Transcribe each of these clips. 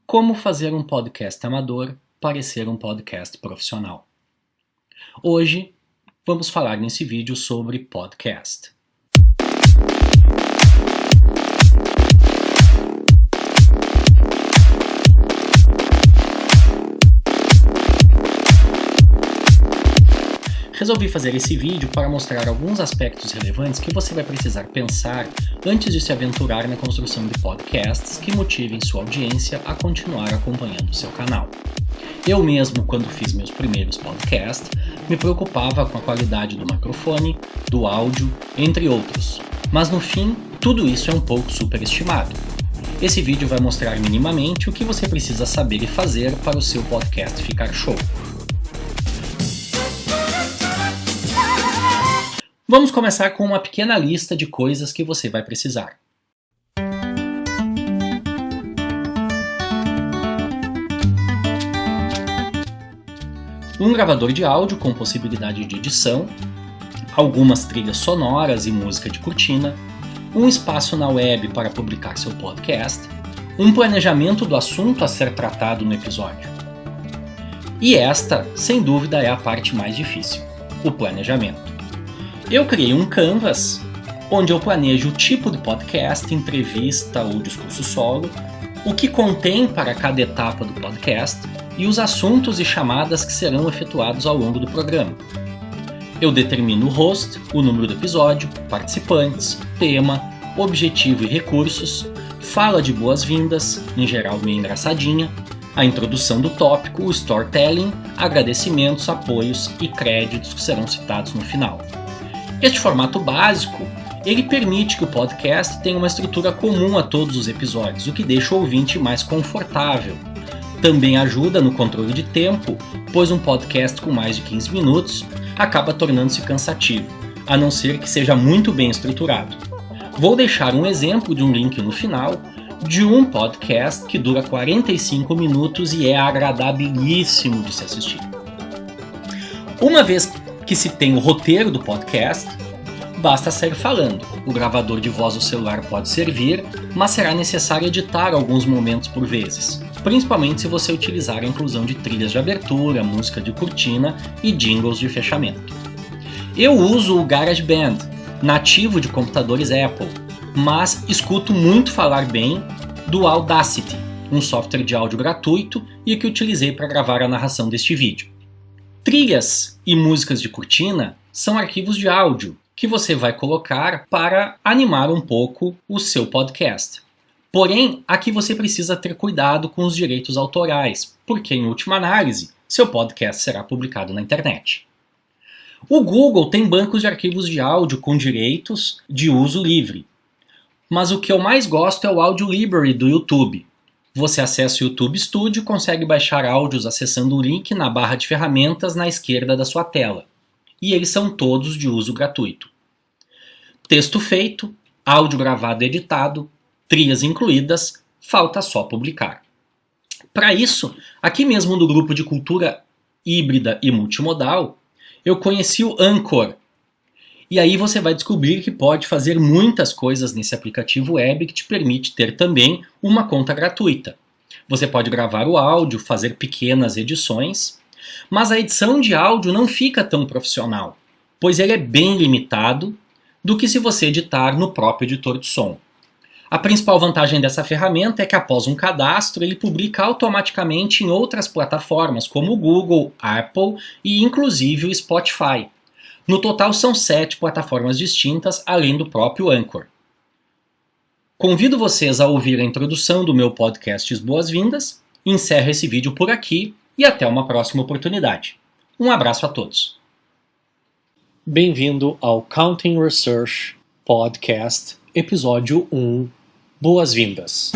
Como fazer um podcast amador parecer um podcast profissional. Hoje vamos falar nesse vídeo sobre podcast. Resolvi fazer esse vídeo para mostrar alguns aspectos relevantes que você vai precisar pensar antes de se aventurar na construção de podcasts que motivem sua audiência a continuar acompanhando o seu canal. Eu mesmo, quando fiz meus primeiros podcasts, me preocupava com a qualidade do microfone, do áudio, entre outros. Mas no fim, tudo isso é um pouco superestimado. Esse vídeo vai mostrar minimamente o que você precisa saber e fazer para o seu podcast ficar show. Vamos começar com uma pequena lista de coisas que você vai precisar. Um gravador de áudio com possibilidade de edição, algumas trilhas sonoras e música de cortina, um espaço na web para publicar seu podcast, um planejamento do assunto a ser tratado no episódio. E esta, sem dúvida, é a parte mais difícil, o planejamento. Eu criei um Canvas, onde eu planejo o tipo de podcast, entrevista ou discurso solo, o que contém para cada etapa do podcast e os assuntos e chamadas que serão efetuados ao longo do programa. Eu determino o host, o número do episódio, participantes, tema, objetivo e recursos, fala de boas-vindas, em geral meio engraçadinha, a introdução do tópico, o storytelling, agradecimentos, apoios e créditos que serão citados no final. Este formato básico, ele permite que o podcast tenha uma estrutura comum a todos os episódios, o que deixa o ouvinte mais confortável. Também ajuda no controle de tempo, pois um podcast com mais de 15 minutos acaba tornando-se cansativo, a não ser que seja muito bem estruturado. Vou deixar um exemplo de um link no final de um podcast que dura 45 minutos e é agradabilíssimo de se assistir. Uma vez que se tem o roteiro do podcast, basta sair falando. O gravador de voz do celular pode servir, mas será necessário editar alguns momentos por vezes, principalmente se você utilizar a inclusão de trilhas de abertura, música de cortina e jingles de fechamento. Eu uso o GarageBand, nativo de computadores Apple, mas escuto muito falar bem do Audacity, um software de áudio gratuito e que utilizei para gravar a narração deste vídeo. Trilhas e músicas de cortina são arquivos de áudio que você vai colocar para animar um pouco o seu podcast. Porém, aqui você precisa ter cuidado com os direitos autorais, porque, em última análise, seu podcast será publicado na internet. O Google tem bancos de arquivos de áudio com direitos de uso livre, mas o que eu mais gosto é o Audio Library do YouTube. Você acessa o YouTube Studio e consegue baixar áudios acessando o link na barra de ferramentas na esquerda da sua tela. E eles são todos de uso gratuito. Texto feito, áudio gravado e editado, trilhas incluídas, falta só publicar. Para isso, aqui mesmo no grupo de cultura híbrida e multimodal, eu conheci o Anchor. E aí você vai descobrir que pode fazer muitas coisas nesse aplicativo web que te permite ter também uma conta gratuita. Você pode gravar o áudio, fazer pequenas edições, mas a edição de áudio não fica tão profissional, pois ele é bem limitado do que se você editar no próprio editor de som. A principal vantagem dessa ferramenta é que após um cadastro ele publica automaticamente em outras plataformas como o Google, Apple e inclusive o Spotify. No total são 7 plataformas distintas, além do próprio Anchor. Convido vocês a ouvir a introdução do meu podcast Boas-Vindas, encerro esse vídeo por aqui e até uma próxima oportunidade. Um abraço a todos. Bem-vindo ao Counting Research Podcast, episódio 1, Boas-Vindas.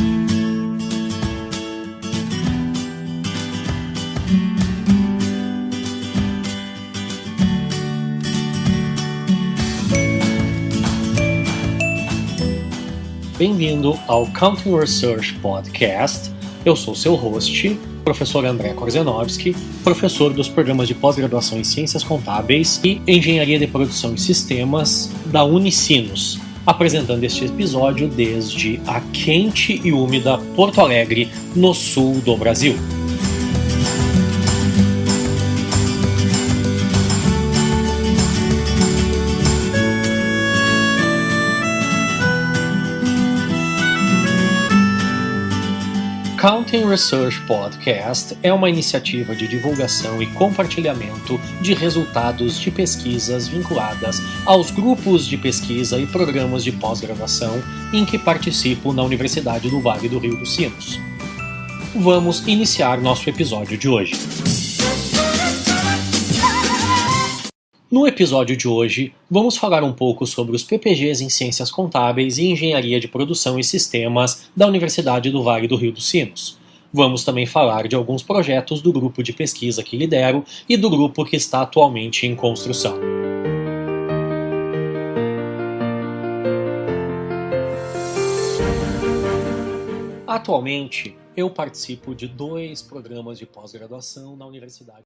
Bem-vindo ao Counting Research Podcast. Eu sou seu host, professor André Korzenowski, professor dos programas de pós-graduação em Ciências Contábeis e Engenharia de Produção e Sistemas da Unicinos, apresentando este episódio desde a quente e úmida Porto Alegre, no sul do Brasil. Counting Research Podcast é uma iniciativa de divulgação e compartilhamento de resultados de pesquisas vinculadas aos grupos de pesquisa e programas de pós-graduação em que participo na Universidade do Vale do Rio dos Sinos. Vamos iniciar nosso episódio de hoje. No episódio de hoje, vamos falar um pouco sobre os PPGs em Ciências Contábeis e Engenharia de Produção e Sistemas da Universidade do Vale do Rio dos Sinos. Vamos também falar de alguns projetos do grupo de pesquisa que lidero e do grupo que está atualmente em construção. Atualmente, eu participo de 2 programas de pós-graduação na Universidade.